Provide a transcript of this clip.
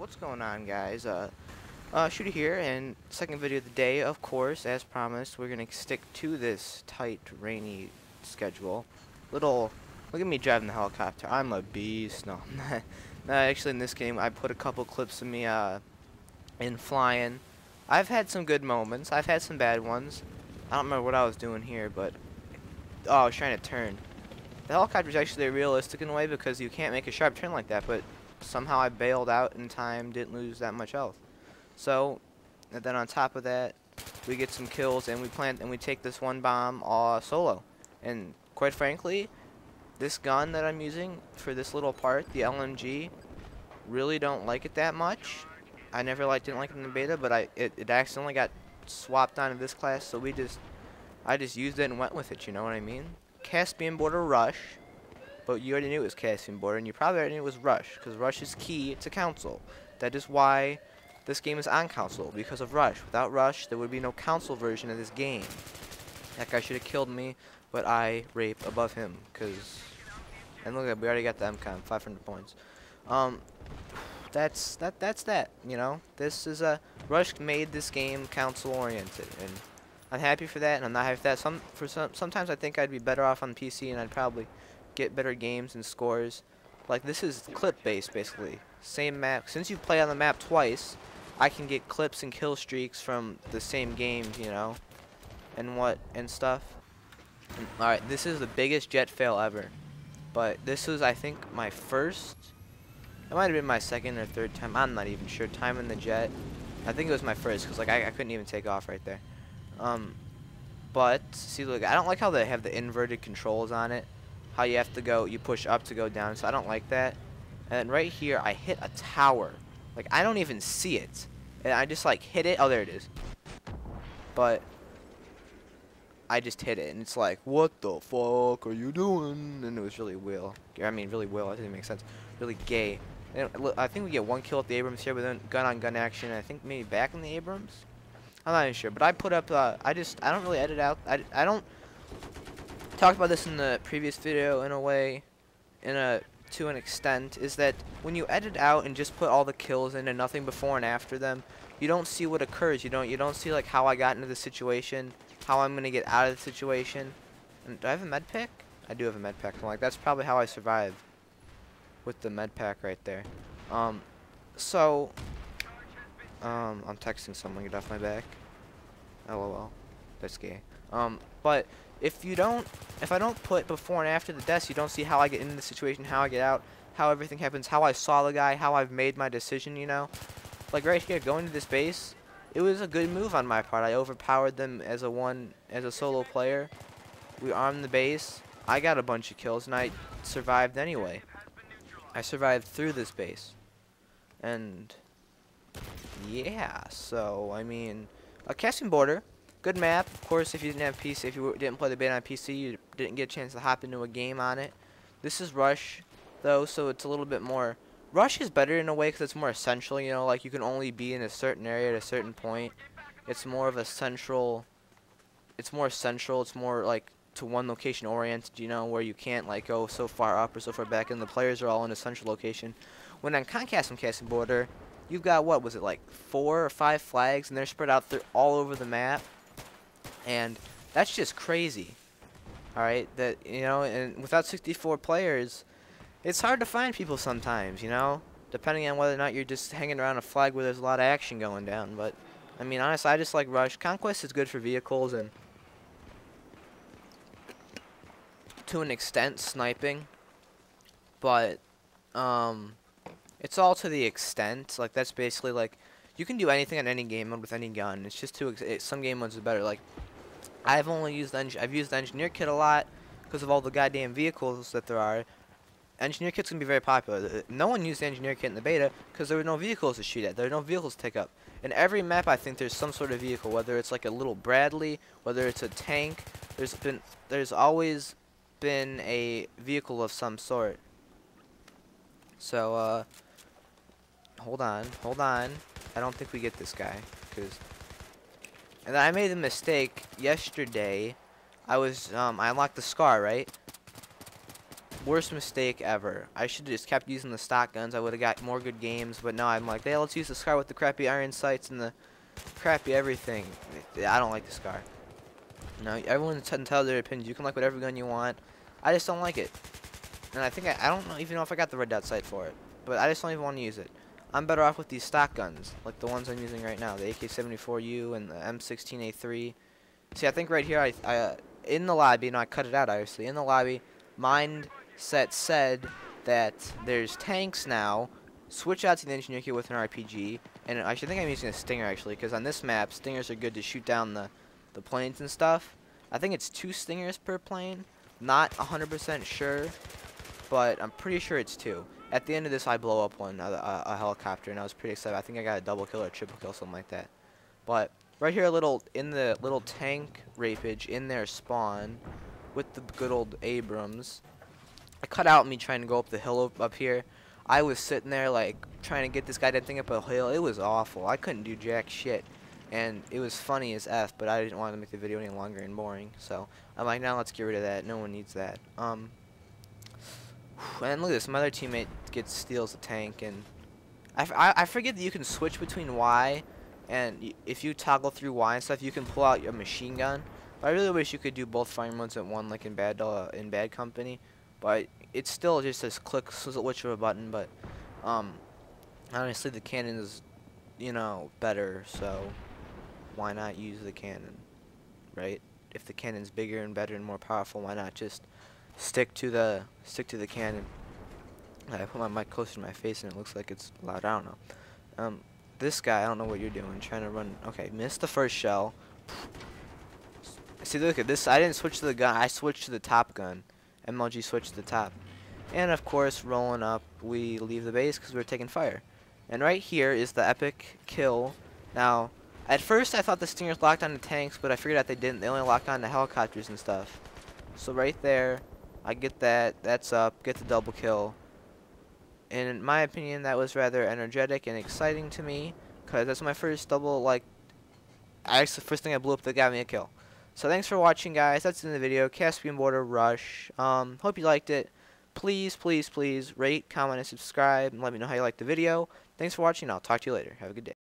What's going on, guys? Shooter here, and second video of the day, of course, as promised. We're gonna stick to this tight, rainy schedule. Look at me driving the helicopter. I'm a beast. No, no, actually, in this game, I put a couple clips of me, in flying. I've had some good moments. I've had some bad ones. I don't remember what I was doing here, but oh, I was trying to turn. The helicopter is actually realistic in a way because you can't make a sharp turn like that, but somehow I bailed out in time, didn't lose that much health. So, and then on top of that, we get some kills and we plant and we take this one bomb solo. And quite frankly, this gun that I'm using for this little part, the LMG, really don't like it that much. I never didn't like it in the beta, but it accidentally got swapped onto this class, so I just used it and went with it, you know what I mean? Caspin Border Rush, but you already knew it was Caspin Border, and you probably already knew it was Rush, because Rush is key to console. That is why this game is on console, because of Rush. Without Rush, there would be no console version of this game. That guy should have killed me, but I rape above him, because... And look at we already got the MCOM, 500 points. That's that, you know? This is a... Rush made this game console-oriented, and I'm happy for that, and I'm not happy for that. Sometimes I think I'd be better off on PC, and I'd probably get better games and scores. Like, this is clip-based, basically. Same map. Since you play on the map twice, I can get clips and kill streaks from the same games, you know, and stuff. Alright, this is the biggest jet fail ever. But this was, I think, my first... It might have been my second or third time. I'm not even sure. Time in the jet. I think it was my first, because, like, I couldn't even take off right there. But, see, look, I don't like how they have the inverted controls on it. How you have to go, you push up to go down, so I don't like that. And then right here, I hit a tower. Like, I don't even see it. And I just, like, hit it. Oh, there it is. But I just hit it, and it's like, what the fuck are you doing? And it was really really Will. That didn't make sense. Really gay. And look, I think we get one kill at the Abrams here, but then gun-on-gun action. I think maybe back in the Abrams. I'm not even sure, but I put up. I don't really edit out. I don't talk about this in the previous video in a way, to an extent, is that when you edit out and just put all the kills in and nothing before and after them, you don't see what occurs. You don't see like how I got into the situation, how I'm gonna get out of the situation. And do I have a med pack? I do have a med pack. I'm like, that's probably how I survived with the med pack right there. So. I'm texting someone, get off my back. LOL. That's gay. But if I don't put before and after the deaths, you don't see how I get into the situation, how I get out, how everything happens, how I saw the guy, how I've made my decision, you know? Like right here, going to this base, it was a good move on my part. I overpowered them as a solo player. We armed the base. I got a bunch of kills, and I survived anyway. I survived through this base. And... yeah, so, I mean, Casspin Border, good map. Of course, if you didn't have PC, if you didn't play the beta on PC, you didn't get a chance to hop into a game on it. This is Rush, though, so it's a little bit more... Rush is better in a way because it's more essential, you know, like you can only be in a certain area at a certain point. It's more of a central... It's more central, it's more, like, to one location oriented, you know, where you can't, like, go so far up or so far back, and the players are all in a central location. When on Casspin Border... You've got, what was it, like 4 or 5 flags, and they're spread out all over the map, and that's just crazy. Alright, that, you know, and without 64 players, it's hard to find people sometimes, you know, depending on whether or not you're just hanging around a flag where there's a lot of action going down. But, I mean, honestly, I just like Rush. Conquest is good for vehicles, and to an extent, sniping, but, it's all to the extent. Like, that's basically, like, you can do anything on any game mode with any gun. It's just some game modes are better. Like, I've used the Engineer Kit a lot because of all the goddamn vehicles that there are. Engineer Kit's gonna be very popular. No one used the Engineer Kit in the beta because there were no vehicles to shoot at. There were no vehicles to take up. In every map, I think there's some sort of vehicle, whether it's like a little Bradley, whether it's a tank. There's always been a vehicle of some sort. So, hold on. I don't think we get this guy, and I made a mistake yesterday. I unlocked the Scar, right? worst mistake ever. I should have just kept using the stock guns. I would have got more good games, but no, I'm like, hey, let's use the SCAR with the crappy iron sights and the crappy everything. I don't like the SCAR. No, everyone's entitled to their opinions. You can like whatever gun you want. I just don't like it. And I think I don't even know if I got the red dot sight for it. But I just don't even want to use it. I'm better off with these stock guns, like the ones I'm using right now, the AK-74U and the M16A3. See, I think right here, I in the lobby, and I cut it out obviously, in the lobby, Mindset said that there's tanks now. Switch out to the engineer kit with an RPG, and I should think I'm using a Stinger actually, because on this map, Stingers are good to shoot down the planes and stuff. I think it's 2 Stingers per plane. Not 100% sure, but I'm pretty sure it's 2. At the end of this, I blow up one, a helicopter, and I was pretty excited. I think I got a double kill or a triple kill, something like that. But right here, in the little tank rapage in their spawn, with the good old Abrams, I cut out me trying to go up the hill up here. I was sitting there like trying to get this guy that thing up a hill. It was awful. I couldn't do jack shit, and it was funny as f. But I didn't want to make the video any longer and boring, so I'm like, now let's get rid of that. No one needs that. And look at this. My other teammate steals the tank, and I forget that you can switch between Y, and if you toggle through Y and stuff, you can pull out your machine gun. But I really wish you could do both firing modes at one, like in Bad Company. But it's still just a switch of a button. But honestly, the cannon is, you know, better. So why not use the cannon, right? If the cannon's bigger and better and more powerful, why not just stick to the cannon? I put my mic closer to my face and it looks like it's loud. I don't know. This guy, I don't know what you're doing. Trying to run. Okay, missed the first shell. See, look at this. I didn't switch to the gun. I switched to the top gun. MLG switched to the top. And of course, rolling up, we leave the base because we were taking fire. And right here is the epic kill. Now, at first I thought the Stingers locked on the tanks, but I figured out they didn't. They only locked on the helicopters and stuff. So right there, I get that. That's up. Get the double kill. And in my opinion, that was rather energetic and exciting to me, because that's my first double, like, the first thing I blew up that got me a kill. So thanks for watching, guys. That's in the video. Caspin Border Rush. Hope you liked it. Please, please, please rate, comment, and subscribe, and let me know how you liked the video. Thanks for watching. I'll talk to you later. Have a good day.